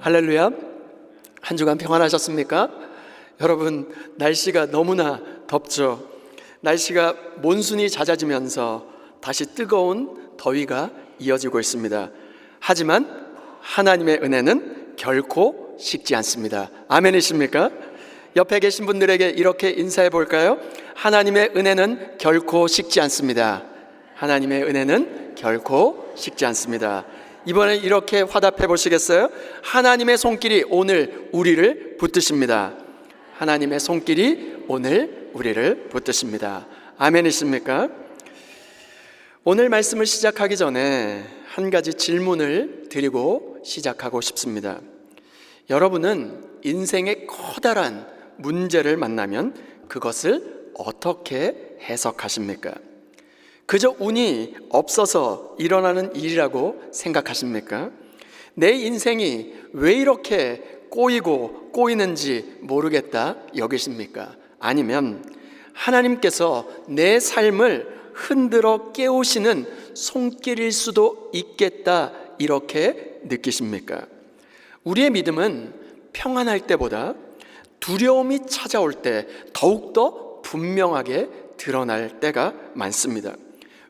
할렐루야. 한 주간 평안하셨습니까? 여러분, 날씨가 너무나 덥죠. 날씨가 몬순이 잦아지면서 다시 뜨거운 더위가 이어지고 있습니다. 하지만 하나님의 은혜는 결코 식지 않습니다. 아멘이십니까? 옆에 계신 분들에게 이렇게 인사해 볼까요? 하나님의 은혜는 결코 식지 않습니다. 하나님의 은혜는 결코 식지 않습니다. 이번에 이렇게 화답해 보시겠어요? 하나님의 손길이 오늘 우리를 붙드십니다. 하나님의 손길이 오늘 우리를 붙드십니다. 아멘이십니까? 오늘 말씀을 시작하기 전에 한 가지 질문을 드리고 시작하고 싶습니다. 여러분은 인생의 커다란 문제를 만나면 그것을 어떻게 해석하십니까? 그저 운이 없어서 일어나는 일이라고 생각하십니까? 내 인생이 왜 이렇게 꼬이고 꼬이는지 모르겠다 여기십니까? 아니면 하나님께서 내 삶을 흔들어 깨우시는 손길일 수도 있겠다 이렇게 느끼십니까? 우리의 믿음은 평안할 때보다 두려움이 찾아올 때 더욱더 분명하게 드러날 때가 많습니다.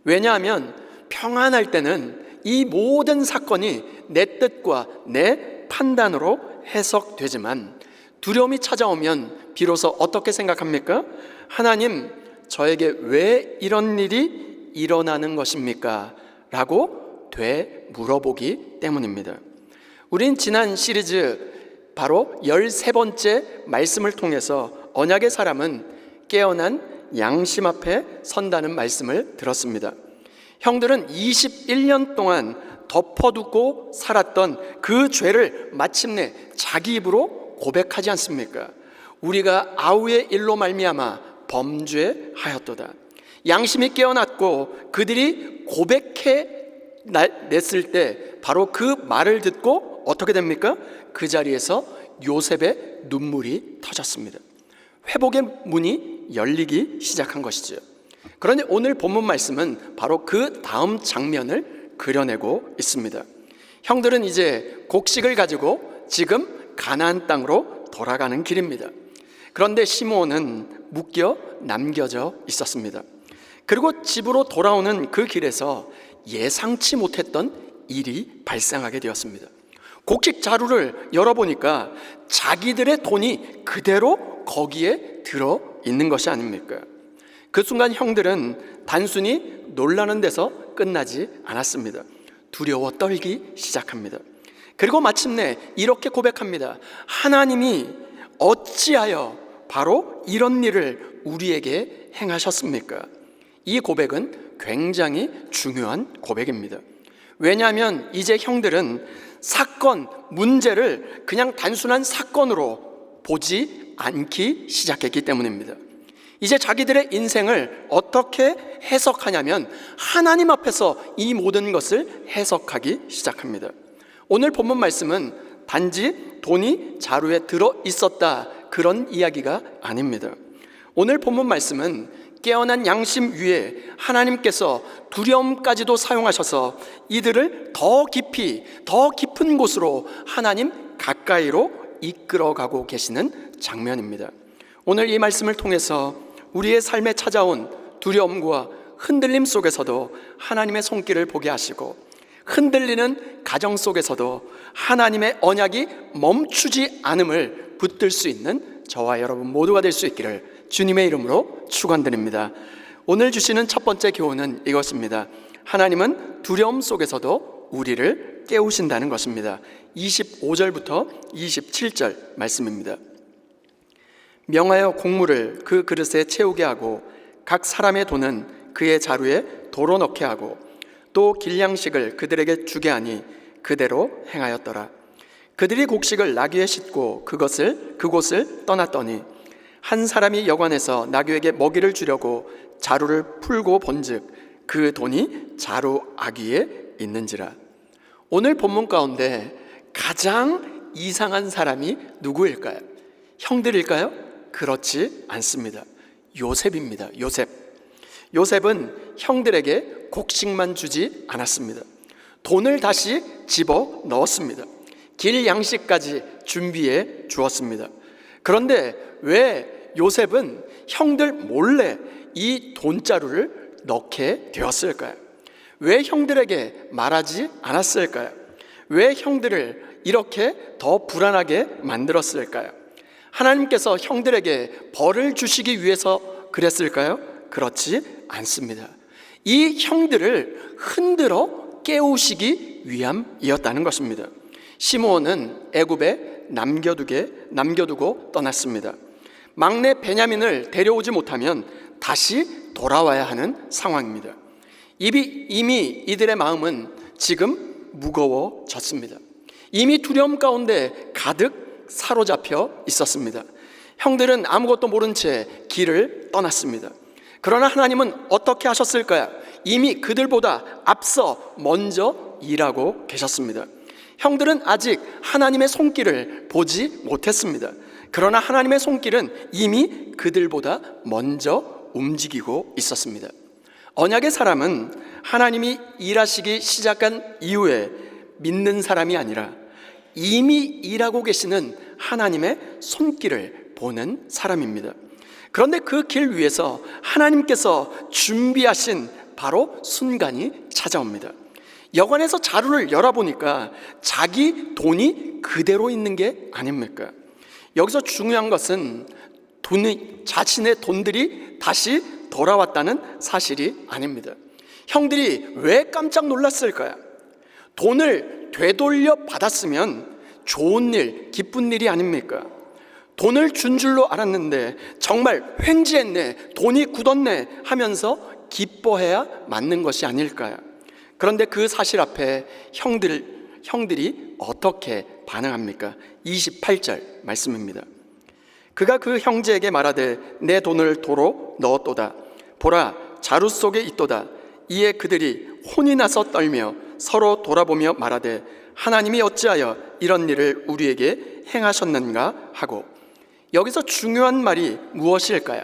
왜냐하면 평안할 때는 이 모든 사건이 내 뜻과 내 판단으로 해석되지만 두려움이 찾아오면 비로소 어떻게 생각합니까? 하나님, 저에게 왜 이런 일이 일어나는 것입니까? 라고 되물어보기 때문입니다. 우린 지난 시리즈 바로 13번째 말씀을 통해서 언약의 사람은 깨어난 양심 앞에 선다는 말씀을 들었습니다. 형들은 21년 동안 덮어두고 살았던 그 죄를 마침내 자기 입으로 고백하지 않습니까? 우리가 아우의 일로 말미암아 범죄하였도다. 양심이 깨어났고 그들이 고백해 냈을 때 바로 그 말을 듣고 어떻게 됩니까? 그 자리에서 요셉의 눈물이 터졌습니다. 회복의 문이 열리기 시작한 것이죠. 그런데 오늘 본문 말씀은 바로 그 다음 장면을 그려내고 있습니다. 형들은 이제 곡식을 가지고 지금 가나안 땅으로 돌아가는 길입니다. 그런데 시므온은 묶여 남겨져 있었습니다. 그리고 집으로 돌아오는 그 길에서 예상치 못했던 일이 발생하게 되었습니다. 곡식 자루를 열어보니까 자기들의 돈이 그대로 거기에 들어 있는 것이 아닙니까? 그 순간 형들은 단순히 놀라는 데서 끝나지 않았습니다. 두려워 떨기 시작합니다. 그리고 마침내 이렇게 고백합니다. 하나님이 어찌하여 바로 이런 일을 우리에게 행하셨습니까? 이 고백은 굉장히 중요한 고백입니다. 왜냐하면 이제 형들은 사건, 문제를 그냥 단순한 사건으로 보지 않기 시작했기 때문입니다. 이제 자기들의 인생을 어떻게 해석하냐면 하나님 앞에서 이 모든 것을 해석하기 시작합니다. 오늘 본문 말씀은 단지 돈이 자루에 들어 있었다 그런 이야기가 아닙니다. 오늘 본문 말씀은 깨어난 양심 위에 하나님께서 두려움까지도 사용하셔서 이들을 더 깊이, 더 깊은 곳으로 하나님 가까이로 이끌어가고 계시는 장면입니다. 오늘 이 말씀을 통해서 우리의 삶에 찾아온 두려움과 흔들림 속에서도 하나님의 손길을 보게 하시고 흔들리는 가정 속에서도 하나님의 언약이 멈추지 않음을 붙들 수 있는 저와 여러분 모두가 될 수 있기를 주님의 이름으로 축원드립니다. 오늘 주시는 첫 번째 교훈은 이것입니다. 하나님은 두려움 속에서도 우리를 깨우신다는 것입니다. 25절부터 27절 말씀입니다. 명하여 곡물을 그 그릇에 채우게 하고 각 사람의 돈은 그의 자루에 도로 넣게 하고 또 길양식을 그들에게 주게 하니 그대로 행하였더라. 그들이 곡식을 나귀에 싣고 그곳을 떠났더니 한 사람이 여관에서 나귀에게 먹이를 주려고 자루를 풀고 본즉 그 돈이 자루 아귀에 있는지라. 오늘 본문 가운데 가장 이상한 사람이 누구일까요? 형들일까요? 그렇지 않습니다. 요셉입니다. 요셉은 형들에게 곡식만 주지 않았습니다. 돈을 다시 집어 넣었습니다. 길 양식까지 준비해 주었습니다. 그런데 왜 요셉은 형들 몰래 이 돈자루를 넣게 되었을까요? 왜 형들에게 말하지 않았을까요? 왜 형들을 이렇게 더 불안하게 만들었을까요? 하나님께서 형들에게 벌을 주시기 위해서 그랬을까요? 그렇지 않습니다. 이 형들을 흔들어 깨우시기 위함이었다는 것입니다. 시므온은 애굽에 남겨두고 떠났습니다. 막내 베냐민을 데려오지 못하면 다시 돌아와야 하는 상황입니다. 이미 이들의 마음은 지금 무거워졌습니다. 이미 두려움 가운데 가득 사로잡혀 있었습니다. 형들은 아무것도 모른 채 길을 떠났습니다. 그러나 하나님은 어떻게 하셨을까요? 이미 그들보다 앞서 먼저 일하고 계셨습니다. 형들은 아직 하나님의 손길을 보지 못했습니다. 그러나 하나님의 손길은 이미 그들보다 먼저 움직이고 있었습니다. 언약의 사람은 하나님이 일하시기 시작한 이후에 믿는 사람이 아니라 이미 일하고 계시는 하나님의 손길을 보는 사람입니다. 그런데 그 길 위에서 하나님께서 준비하신 바로 순간이 찾아옵니다. 여관에서 자루를 열어보니까 자기 돈이 그대로 있는 게 아닙니까? 여기서 중요한 것은 자신의 돈들이 다시 돌아왔다는 사실이 아닙니다. 형들이 왜 깜짝 놀랐을까요? 돈을 되돌려 받았으면 좋은 일, 기쁜 일이 아닙니까? 돈을 준 줄로 알았는데 정말 횡재했네, 돈이 굳었네 하면서 기뻐해야 맞는 것이 아닐까요? 그런데 그 사실 앞에 형들이 어떻게 반응합니까? 28절 말씀입니다. 그가 그 형제에게 말하되 내 돈을 도로 넣었도다. 보라, 자루 속에 있도다. 이에 그들이 혼이 나서 떨며 서로 돌아보며 말하되 하나님이 어찌하여 이런 일을 우리에게 행하셨는가 하고. 여기서 중요한 말이 무엇일까요?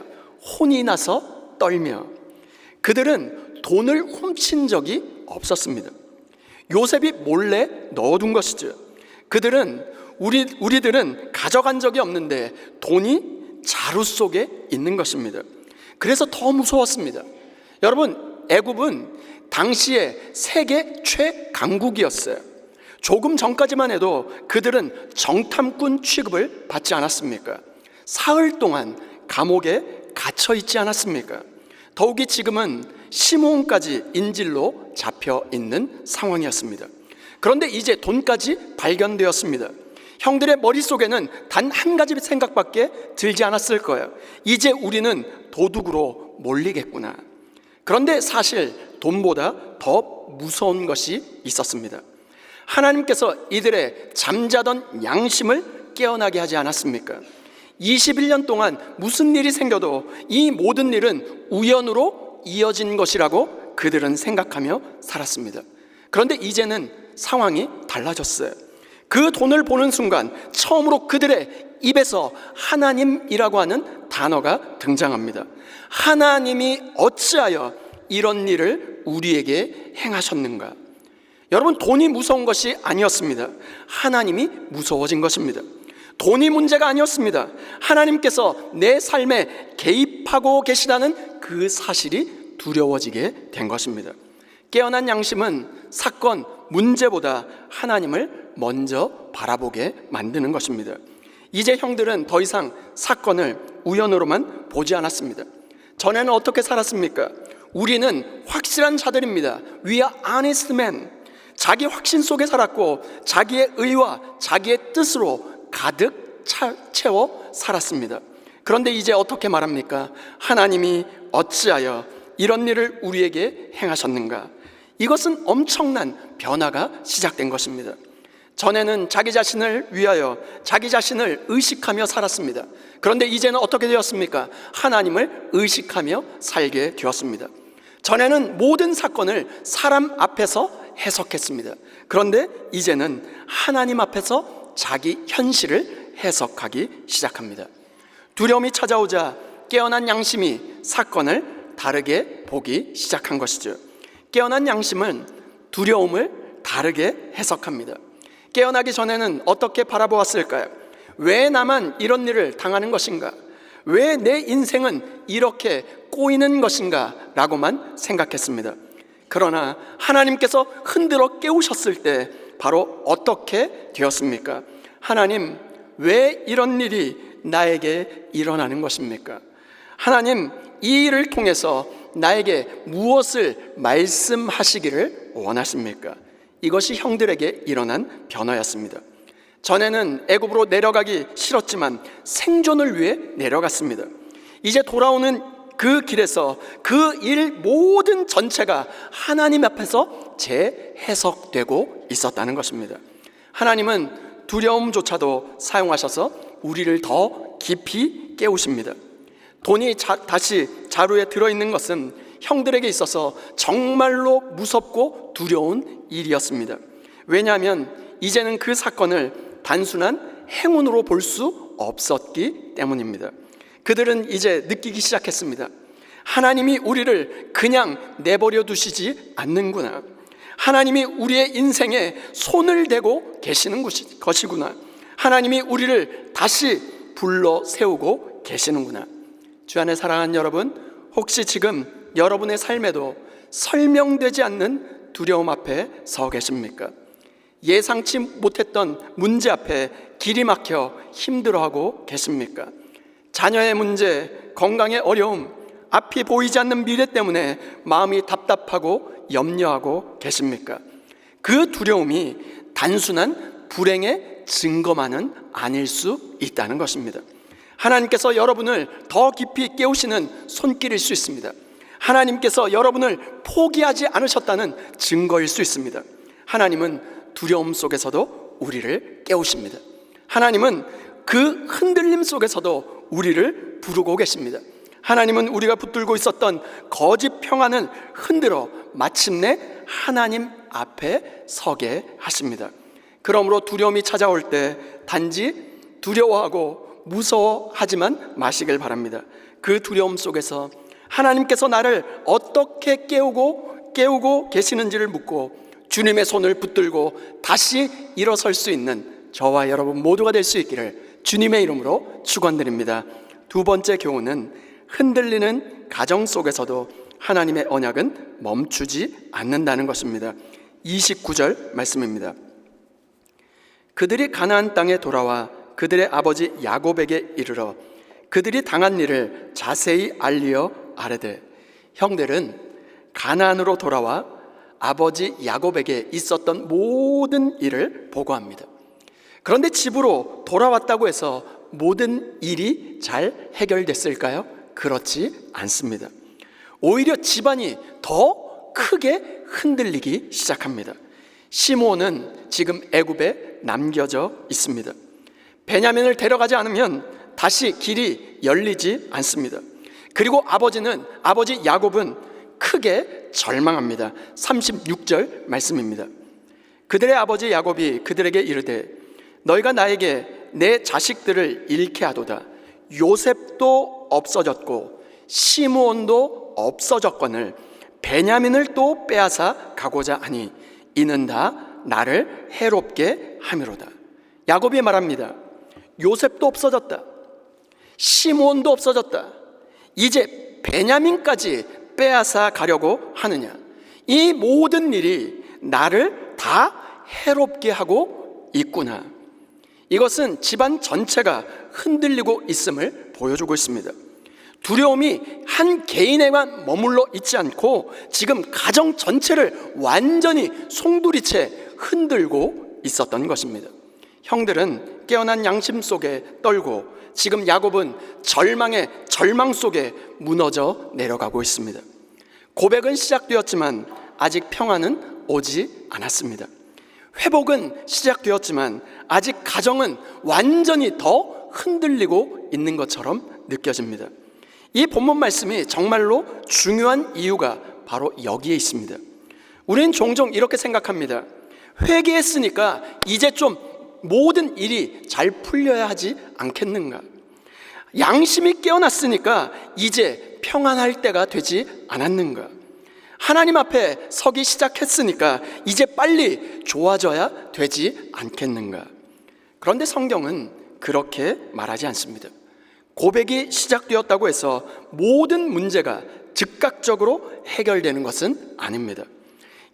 혼이 나서 떨며. 그들은 돈을 훔친 적이 없었습니다. 요셉이 몰래 넣어둔 것이죠. 우리들은 가져간 적이 없는데 돈이 자루 속에 있는 것입니다. 그래서 더 무서웠습니다. 여러분, 애굽은 당시에 세계 최강국이었어요. 조금 전까지만 해도 그들은 정탐꾼 취급을 받지 않았습니까? 사흘 동안 감옥에 갇혀 있지 않았습니까? 더욱이 지금은 시므온까지 인질로 잡혀 있는 상황이었습니다. 그런데 이제 돈까지 발견되었습니다. 형들의 머릿속에는 단 한 가지 생각밖에 들지 않았을 거예요. 이제 우리는 도둑으로 몰리겠구나. 그런데 사실 돈보다 더 무서운 것이 있었습니다. 하나님께서 이들의 잠자던 양심을 깨어나게 하지 않았습니까? 21년 동안 무슨 일이 생겨도 이 모든 일은 우연으로 이어진 것이라고 그들은 생각하며 살았습니다. 그런데 이제는 상황이 달라졌어요. 그 돈을 보는 순간 처음으로 그들의 입에서 하나님이라고 하는 단어가 등장합니다. 하나님이 어찌하여 이런 일을 우리에게 행하셨는가? 여러분, 돈이 무서운 것이 아니었습니다. 하나님이 무서워진 것입니다. 돈이 문제가 아니었습니다. 하나님께서 내 삶에 개입하고 계시다는 그 사실이 두려워지게 된 것입니다. 깨어난 양심은 사건, 문제보다 하나님을 먼저 바라보게 만드는 것입니다. 이제 형들은 더 이상 사건을 우연으로만 보지 않았습니다. 전에는 어떻게 살았습니까? 우리는 확실한 자들입니다. We are honest men. 자기 확신 속에 살았고 자기의 의와 자기의 뜻으로 가득 채워 살았습니다. 그런데 이제 어떻게 말합니까? 하나님이 어찌하여 이런 일을 우리에게 행하셨는가? 이것은 엄청난 변화가 시작된 것입니다. 전에는 자기 자신을 위하여 자기 자신을 의식하며 살았습니다. 그런데 이제는 어떻게 되었습니까? 하나님을 의식하며 살게 되었습니다. 전에는 모든 사건을 사람 앞에서 해석했습니다. 그런데 이제는 하나님 앞에서 자기 현실을 해석하기 시작합니다. 두려움이 찾아오자 깨어난 양심이 사건을 다르게 보기 시작한 것이죠. 깨어난 양심은 두려움을 다르게 해석합니다. 깨어나기 전에는 어떻게 바라보았을까요? 왜 나만 이런 일을 당하는 것인가? 왜 내 인생은 이렇게 꼬이는 것인가? 라고만 생각했습니다. 그러나 하나님께서 흔들어 깨우셨을 때 바로 어떻게 되었습니까? 하나님, 왜 이런 일이 나에게 일어나는 것입니까? 하나님, 이 일을 통해서 나에게 무엇을 말씀하시기를 원하십니까? 이것이 형들에게 일어난 변화였습니다. 전에는 애굽으로 내려가기 싫었지만 생존을 위해 내려갔습니다. 이제 돌아오는 그 길에서 그 일 모든 전체가 하나님 앞에서 재해석되고 있었다는 것입니다. 하나님은 두려움조차도 사용하셔서 우리를 더 깊이 깨우십니다. 돈이 다시 자루에 들어있는 것은 형들에게 있어서 정말로 무섭고 두려운 일이었습니다. 왜냐하면 이제는 그 사건을 단순한 행운으로 볼 수 없었기 때문입니다. 그들은 이제 느끼기 시작했습니다. 하나님이 우리를 그냥 내버려 두시지 않는구나. 하나님이 우리의 인생에 손을 대고 계시는 것이구나. 하나님이 우리를 다시 불러 세우고 계시는구나. 주 안에 사랑하는 여러분, 혹시 지금 여러분의 삶에도 설명되지 않는 두려움 앞에 서 계십니까? 예상치 못했던 문제 앞에 길이 막혀 힘들어하고 계십니까? 자녀의 문제, 건강의 어려움, 앞이 보이지 않는 미래 때문에 마음이 답답하고 염려하고 계십니까? 그 두려움이 단순한 불행의 증거만은 아닐 수 있다는 것입니다. 하나님께서 여러분을 더 깊이 깨우시는 손길일 수 있습니다. 하나님께서 여러분을 포기하지 않으셨다는 증거일 수 있습니다. 하나님은 두려움 속에서도 우리를 깨우십니다. 하나님은 그 흔들림 속에서도 우리를 부르고 계십니다. 하나님은 우리가 붙들고 있었던 거짓 평안을 흔들어 마침내 하나님 앞에 서게 하십니다. 그러므로 두려움이 찾아올 때 단지 두려워하고 무서워하지만 마시길 바랍니다. 그 두려움 속에서 하나님께서 나를 어떻게 깨우고 계시는지를 묻고 주님의 손을 붙들고 다시 일어설 수 있는 저와 여러분 모두가 될 수 있기를 주님의 이름으로 축원드립니다. 두 번째 교훈은 흔들리는 가정 속에서도 하나님의 언약은 멈추지 않는다는 것입니다. 29절 말씀입니다. 그들이 가나안 땅에 돌아와 그들의 아버지 야곱에게 이르러 그들이 당한 일을 자세히 알리어 아뢰되. 형들은 가나안으로 돌아와 아버지 야곱에게 있었던 모든 일을 보고합니다. 그런데 집으로 돌아왔다고 해서 모든 일이 잘 해결됐을까요? 그렇지 않습니다. 오히려 집안이 더 크게 흔들리기 시작합니다. 시므온은 지금 애굽에 남겨져 있습니다. 베냐민을 데려가지 않으면 다시 길이 열리지 않습니다. 그리고 아버지 야곱은 크게 절망합니다. 36절 말씀입니다. 그들의 아버지 야곱이 그들에게 이르되 너희가 나에게 내 자식들을 잃게 하도다. 요셉도 없어졌고 시므온도 없어졌거늘 베냐민을 또 빼앗아 가고자 하니 이는 다 나를 해롭게 함이로다. 야곱이 말합니다. 요셉도 없어졌다. 시므온도 없어졌다. 이제 베냐민까지 빼앗아 가려고 하느냐. 이 모든 일이 나를 다 해롭게 하고 있구나. 이것은 집안 전체가 흔들리고 있음을 보여주고 있습니다. 두려움이 한 개인에만 머물러 있지 않고 지금 가정 전체를 완전히 송두리째 흔들고 있었던 것입니다. 형들은 깨어난 양심 속에 떨고 지금 야곱은 절망의 절망 속에 무너져 내려가고 있습니다. 고백은 시작되었지만 아직 평안은 오지 않았습니다. 회복은 시작되었지만 아직 가정은 완전히 더 흔들리고 있는 것처럼 느껴집니다. 이 본문 말씀이 정말로 중요한 이유가 바로 여기에 있습니다. 우리는 종종 이렇게 생각합니다. 회개했으니까 이제 좀 모든 일이 잘 풀려야 하지 않겠는가? 양심이 깨어났으니까 이제 평안할 때가 되지 않았는가? 하나님 앞에 서기 시작했으니까 이제 빨리 좋아져야 되지 않겠는가? 그런데 성경은 그렇게 말하지 않습니다. 고백이 시작되었다고 해서 모든 문제가 즉각적으로 해결되는 것은 아닙니다.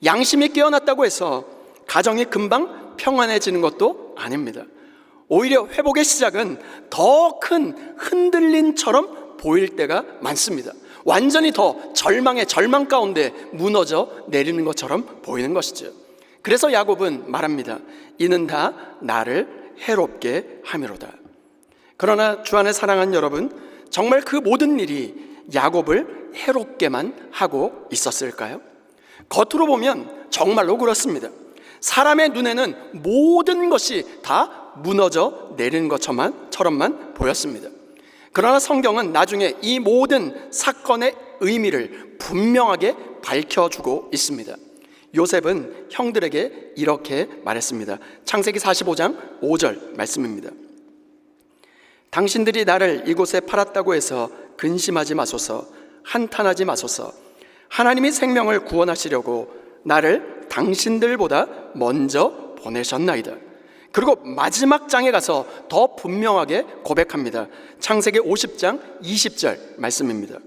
양심이 깨어났다고 해서 가정이 금방 평안해지는 것도 아닙니다. 오히려 회복의 시작은 더 큰 흔들림처럼 보일 때가 많습니다. 완전히 더 절망의 절망 가운데 무너져 내리는 것처럼 보이는 것이죠. 그래서 야곱은 말합니다. 이는 다 나를 해롭게 함이로다. 그러나 주 안에 사랑하는 여러분, 정말 그 모든 일이 야곱을 해롭게만 하고 있었을까요? 겉으로 보면 정말로 그렇습니다. 사람의 눈에는 모든 것이 다 무너져 내리는 것처럼만 보였습니다. 그러나 성경은 나중에 이 모든 사건의 의미를 분명하게 밝혀주고 있습니다. 요셉은 형들에게 이렇게 말했습니다. 창세기 45장 5절 말씀입니다. 당신들이 나를 이곳에 팔았다고 해서 근심하지 마소서, 한탄하지 마소서. 하나님이 생명을 구원하시려고 나를 당신들보다 먼저 보내셨나이다. 그리고 마지막 장에 가서 더 분명하게 고백합니다. 창세기 50장 20절 말씀입니다.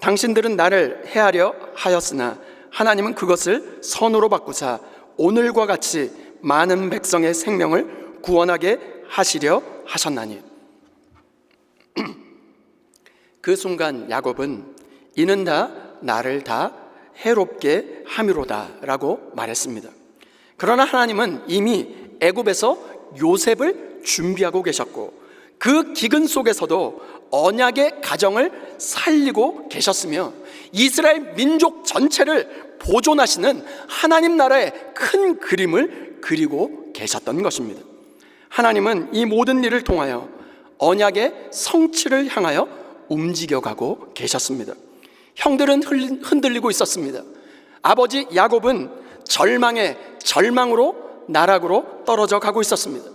당신들은 나를 해하려 하였으나 하나님은 그것을 선으로 바꾸사 오늘과 같이 많은 백성의 생명을 구원하게 하시려 하셨나니. 그 순간 야곱은 이는 다 나를 다 해롭게 함이로다 라고 말했습니다. 그러나 하나님은 이미 애굽에서 요셉을 준비하고 계셨고 그 기근 속에서도 언약의 가정을 살리고 계셨으며 이스라엘 민족 전체를 보존하시는 하나님 나라의 큰 그림을 그리고 계셨던 것입니다. 하나님은 이 모든 일을 통하여 언약의 성취를 향하여 움직여가고 계셨습니다. 형들은 흔들리고 있었습니다. 아버지 야곱은 절망의 절망으로 나락으로 떨어져 가고 있었습니다.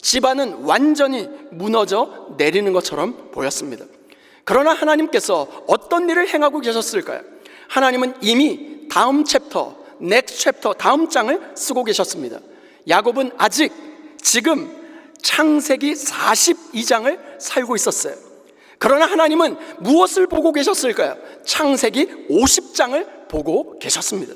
집안은 완전히 무너져 내리는 것처럼 보였습니다. 그러나 하나님께서 어떤 일을 행하고 계셨을까요? 하나님은 이미 다음 챕터, 넥스트 챕터, 다음 장을 쓰고 계셨습니다. 야곱은 아직 지금 창세기 42장을 살고 있었어요. 그러나 하나님은 무엇을 보고 계셨을까요? 창세기 50장을 보고 계셨습니다.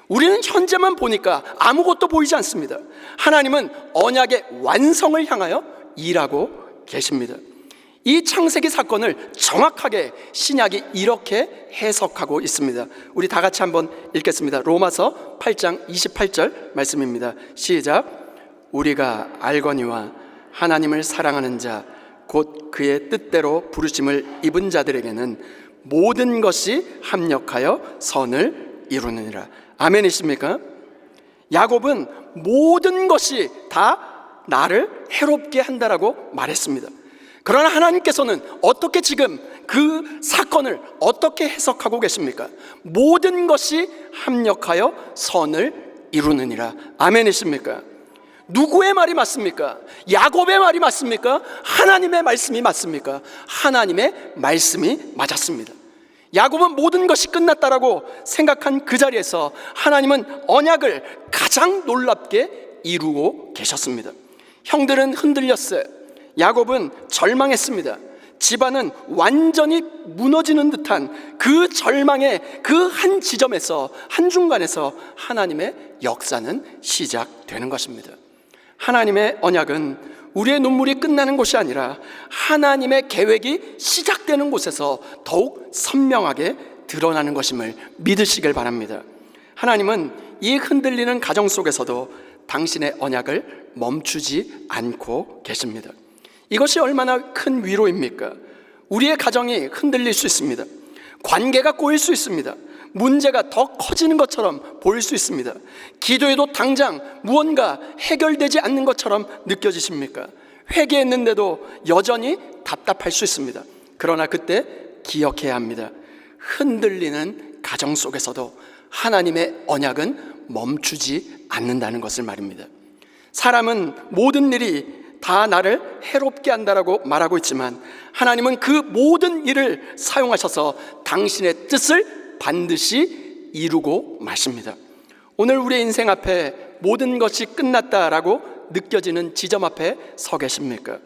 우리는 현재만 보니까 아무것도 보이지 않습니다. 하나님은 언약의 완성을 향하여 일하고 계십니다. 이 창세기 사건을 정확하게 신약이 이렇게 해석하고 있습니다. 우리 다 같이 한번 읽겠습니다. 로마서 8장 28절 말씀입니다. 시작. 우리가 알거니와 하나님을 사랑하는 자 곧 그의 뜻대로 부르심을 입은 자들에게는 모든 것이 합력하여 선을 이루느니라. 아멘이십니까? 야곱은 모든 것이 다 나를 해롭게 한다라고 말했습니다. 그러나 하나님께서는 어떻게 지금 그 사건을 어떻게 해석하고 계십니까? 모든 것이 합력하여 선을 이루느니라. 아멘이십니까? 누구의 말이 맞습니까? 야곱의 말이 맞습니까? 하나님의 말씀이 맞습니까? 하나님의 말씀이 맞았습니다. 야곱은 모든 것이 끝났다라고 생각한 그 자리에서 하나님은 언약을 가장 놀랍게 이루고 계셨습니다. 형들은 흔들렸어요. 야곱은 절망했습니다. 집안은 완전히 무너지는 듯한 그 절망의 그 한 지점에서, 한중간에서 하나님의 역사는 시작되는 것입니다. 하나님의 언약은 우리의 눈물이 끝나는 곳이 아니라 하나님의 계획이 시작되는 곳에서 더욱 선명하게 드러나는 것임을 믿으시길 바랍니다. 하나님은 이 흔들리는 가정 속에서도 당신의 언약을 멈추지 않고 계십니다. 이것이 얼마나 큰 위로입니까? 우리의 가정이 흔들릴 수 있습니다. 관계가 꼬일 수 있습니다. 문제가 더 커지는 것처럼 보일 수 있습니다. 기도해도 당장 무언가 해결되지 않는 것처럼 느껴지십니까? 회개했는데도 여전히 답답할 수 있습니다. 그러나 그때 기억해야 합니다. 흔들리는 가정 속에서도 하나님의 언약은 멈추지 않는다는 것을 말입니다. 사람은 모든 일이 다 나를 해롭게 한다라고 말하고 있지만 하나님은 그 모든 일을 사용하셔서 당신의 뜻을 반드시 이루고 마십니다. 오늘 우리의 인생 앞에 모든 것이 끝났다라고 느껴지는 지점 앞에 서 계십니까?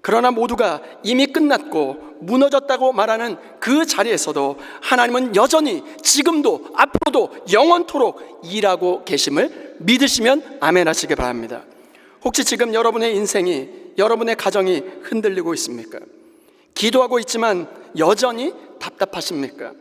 그러나 모두가 이미 끝났고 무너졌다고 말하는 그 자리에서도 하나님은 여전히 지금도 앞으로도 영원토록 일하고 계심을 믿으시면 아멘 하시기 바랍니다. 혹시 지금 여러분의 인생이, 여러분의 가정이 흔들리고 있습니까? 기도하고 있지만 여전히 답답하십니까?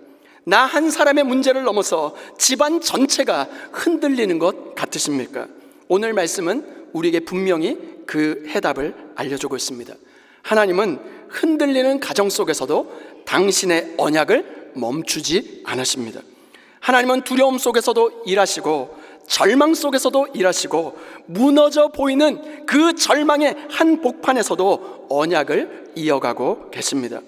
나 한 사람의 문제를 넘어서 집안 전체가 흔들리는 것 같으십니까? 오늘 말씀은 우리에게 분명히 그 해답을 알려주고 있습니다. 하나님은 흔들리는 가정 속에서도 당신의 언약을 멈추지 않으십니다. 하나님은 두려움 속에서도 일하시고 절망 속에서도 일하시고 무너져 보이는 그 절망의 한복판에서도 언약을 이어가고 계십니다.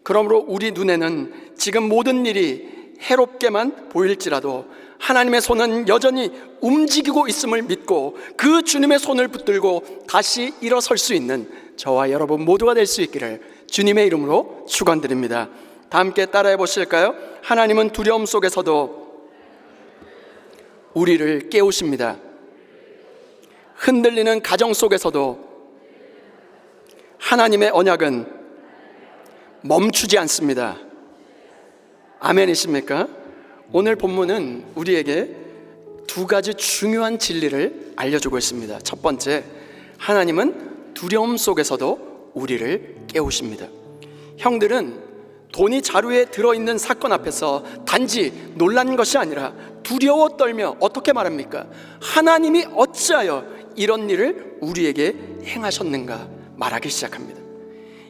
그러므로 우리 눈에는 지금 모든 일이 해롭게만 보일지라도 하나님의 손은 여전히 움직이고 있음을 믿고 그 주님의 손을 붙들고 다시 일어설 수 있는 저와 여러분 모두가 될 수 있기를 주님의 이름으로 축원드립니다. 다 함께 따라해 보실까요? 하나님은 두려움 속에서도 우리를 깨우십니다. 흔들리는 가정 속에서도 하나님의 언약은 멈추지 않습니다. 아멘이십니까? 오늘 본문은 우리에게 두 가지 중요한 진리를 알려주고 있습니다. 첫 번째, 하나님은 두려움 속에서도 우리를 깨우십니다. 형들은 돈이 자루에 들어있는 사건 앞에서 단지 놀란 것이 아니라 두려워 떨며 어떻게 말합니까? 하나님이 어찌하여 이런 일을 우리에게 행하셨는가 말하기 시작합니다.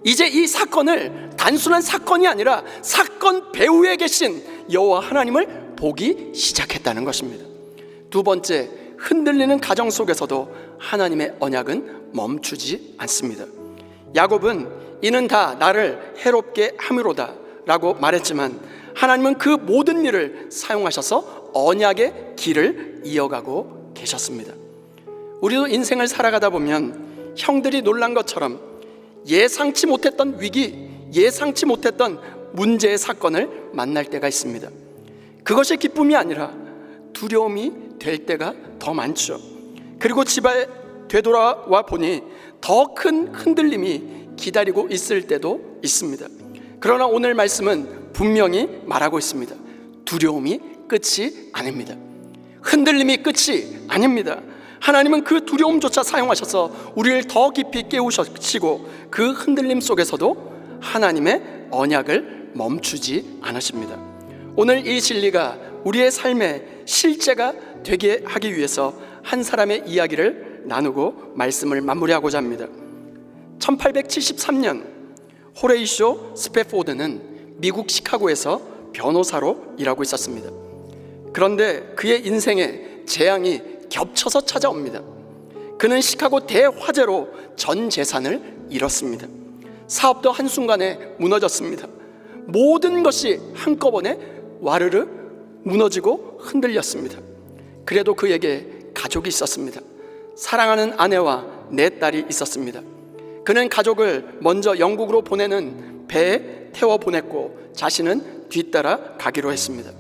이제 이 사건을 단순한 사건이 아니라 사건 배후에 계신 여호와 하나님을 보기 시작했다는 것입니다. 두 번째, 흔들리는 가정 속에서도 하나님의 언약은 멈추지 않습니다. 야곱은 이는 다 나를 해롭게 함이로다 라고 말했지만 하나님은 그 모든 일을 사용하셔서 언약의 길을 이어가고 계셨습니다. 우리도 인생을 살아가다 보면 형들이 놀란 것처럼 예상치 못했던 위기, 예상치 못했던 문제의 사건을 만날 때가 있습니다. 그것이 기쁨이 아니라 두려움이 될 때가 더 많죠. 그리고 집에 되돌아와 보니 더 큰 흔들림이 기다리고 있을 때도 있습니다. 그러나 오늘 말씀은 분명히 말하고 있습니다. 두려움이 끝이 아닙니다. 흔들림이 끝이 아닙니다. 하나님은 그 두려움조차 사용하셔서 우리를 더 깊이 깨우시고 그 흔들림 속에서도 하나님의 언약을 멈추지 않으십니다. 오늘 이 진리가 우리의 삶의 실제가 되게 하기 위해서 한 사람의 이야기를 나누고 말씀을 마무리하고자 합니다. 1873년 호레이쇼 스패포드는 미국 시카고에서 변호사로 일하고 있었습니다. 그런데 그의 인생에 재앙이 겹쳐서 찾아옵니다. 그는 시카고 대화재로 전 재산을 잃었습니다. 사업도 한순간에 무너졌습니다. 모든 것이 한꺼번에 와르르 무너지고 흔들렸습니다. 그래도 그에게 가족이 있었습니다. 사랑하는 아내와 네 딸이 있었습니다. 그는 가족을 먼저 영국으로 보내는 배에 태워 보냈고 자신은 뒤따라 가기로 했습니다.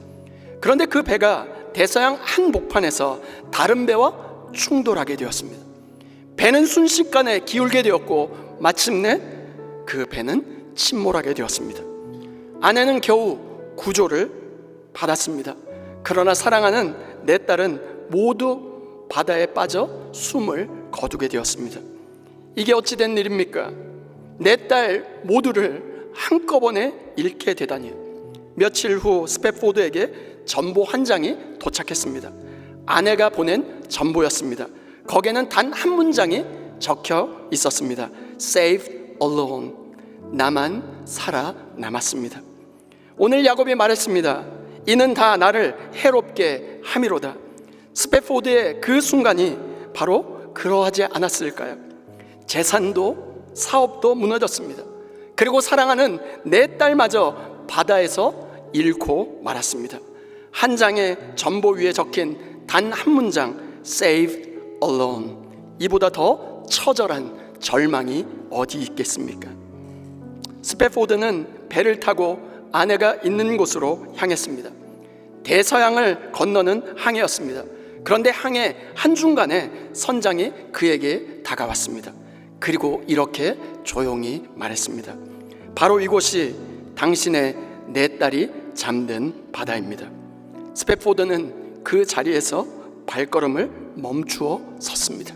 그런데 그 배가 대서양 한 목판에서 다른 배와 충돌하게 되었습니다. 배는 순식간에 기울게 되었고 마침내 그 배는 침몰하게 되었습니다. 아내는 겨우 구조를 받았습니다. 그러나 사랑하는 네 딸은 모두 바다에 빠져 숨을 거두게 되었습니다. 이게 어찌된 일입니까? 네 딸 모두를 한꺼번에 잃게 되다니. 며칠 후 스패포드에게 전보 한 장이 도착했습니다. 아내가 보낸 전보였습니다. 거기에는 단 한 문장이 적혀 있었습니다. Saved alone. 나만 살아남았습니다. 오늘 야곱이 말했습니다. 이는 다 나를 해롭게 함이로다. 스패포드의 그 순간이 바로 그러하지 않았을까요? 재산도 사업도 무너졌습니다. 그리고 사랑하는 내 딸마저 바다에서 잃고 말았습니다. 한 장의 전보 위에 적힌 단 한 문장 Saved alone. 이보다 더 처절한 절망이 어디 있겠습니까? 스패포드는 배를 타고 아내가 있는 곳으로 향했습니다. 대서양을 건너는 항해였습니다. 그런데 항해 한중간에 선장이 그에게 다가왔습니다. 그리고 이렇게 조용히 말했습니다. 바로 이곳이 당신의 내 딸이 잠든 바다입니다. 스패포드는 그 자리에서 발걸음을 멈추어 섰습니다.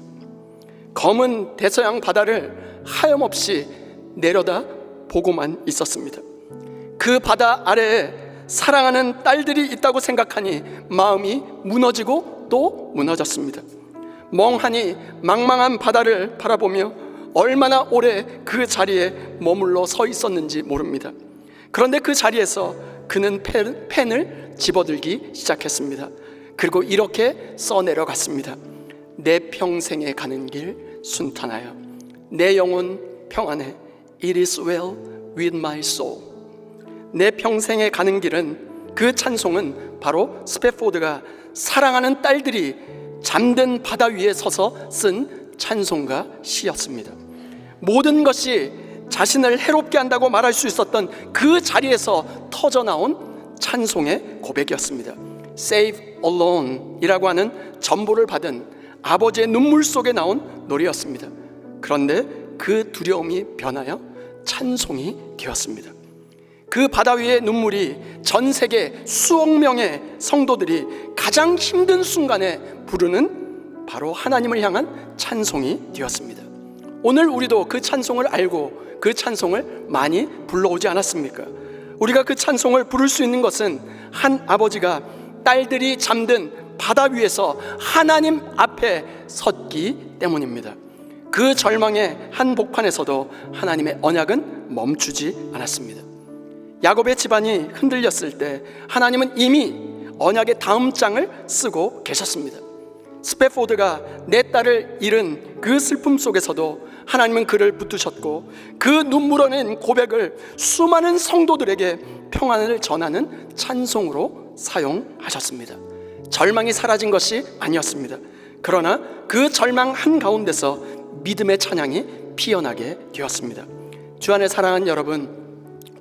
검은 대서양 바다를 하염없이 내려다 보고만 있었습니다. 그 바다 아래에 사랑하는 딸들이 있다고 생각하니 마음이 무너지고 또 무너졌습니다. 멍하니 망망한 바다를 바라보며 얼마나 오래 그 자리에 머물러 서 있었는지 모릅니다. 그런데 그 자리에서 그는 펜을 집어들기 시작했습니다. 그리고 이렇게 써내려갔습니다. 내 평생에 가는 길 순탄하여 내 영혼 평안해. It is well with my soul. 내 평생에 가는 길은, 그 찬송은 바로 스패포드가 사랑하는 딸들이 잠든 바다 위에 서서 쓴 찬송가 시였습니다. 모든 것이 자신을 해롭게 한다고 말할 수 있었던 그 자리에서 터져나온 찬송의 고백이었습니다. Save Alone 이라고 하는 전보를 받은 아버지의 눈물 속에 나온 노래였습니다. 그런데 그 두려움이 변하여 찬송이 되었습니다. 그 바다 위의 눈물이 전 세계 수억 명의 성도들이 가장 힘든 순간에 부르는 바로 하나님을 향한 찬송이 되었습니다. 오늘 우리도 그 찬송을 알고 그 찬송을 많이 불러오지 않았습니까? 우리가 그 찬송을 부를 수 있는 것은 한 아버지가 딸들이 잠든 바다 위에서 하나님 앞에 섰기 때문입니다. 그 절망의 한복판에서도 하나님의 언약은 멈추지 않았습니다. 야곱의 집안이 흔들렸을 때 하나님은 이미 언약의 다음 장을 쓰고 계셨습니다. 스패포드가 내 딸을 잃은 그 슬픔 속에서도 하나님은 그를 붙드셨고, 그 눈물 어낸 고백을 수많은 성도들에게 평안을 전하는 찬송으로 사용하셨습니다. 절망이 사라진 것이 아니었습니다. 그러나 그 절망 한가운데서 믿음의 찬양이 피어나게 되었습니다. 주 안에 사랑하는 여러분,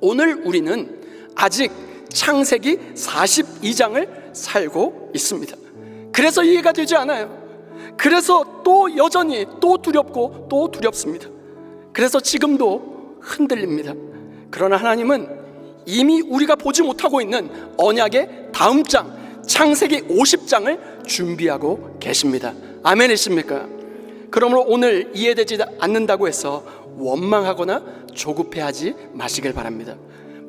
오늘 우리는 아직 창세기 42장을 살고 있습니다. 그래서 이해가 되지 않아요. 그래서 또 여전히 또 두렵고 또 두렵습니다. 그래서 지금도 흔들립니다. 그러나 하나님은 이미 우리가 보지 못하고 있는 언약의 다음 장, 창세기 50장을 준비하고 계십니다. 아멘이십니까? 그러므로 오늘 이해되지 않는다고 해서 원망하거나 조급해하지 마시길 바랍니다.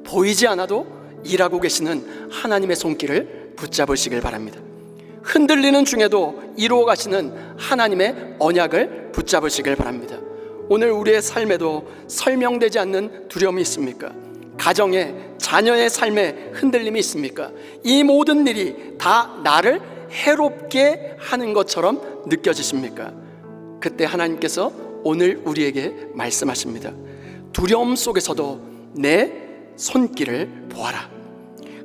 보이지 않아도 일하고 계시는 하나님의 손길을 붙잡으시길 바랍니다. 흔들리는 중에도 이루어 가시는 하나님의 언약을 붙잡으시길 바랍니다. 오늘 우리의 삶에도 설명되지 않는 두려움이 있습니까? 가정에, 자녀의 삶에 흔들림이 있습니까? 이 모든 일이 다 나를 해롭게 하는 것처럼 느껴지십니까? 그때 하나님께서 오늘 우리에게 말씀하십니다. 두려움 속에서도 내 손길을 보아라.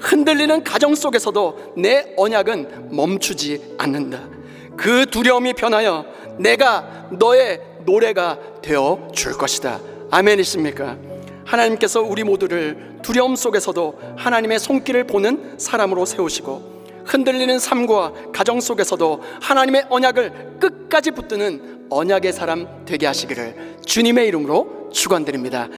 흔들리는 가정 속에서도 내 언약은 멈추지 않는다. 그 두려움이 변하여 내가 너의 노래가 되어 줄 것이다. 아멘이십니까? 하나님께서 우리 모두를 두려움 속에서도 하나님의 손길을 보는 사람으로 세우시고, 흔들리는 삶과 가정 속에서도 하나님의 언약을 끝까지 붙드는 언약의 사람 되게 하시기를 주님의 이름으로 축원드립니다.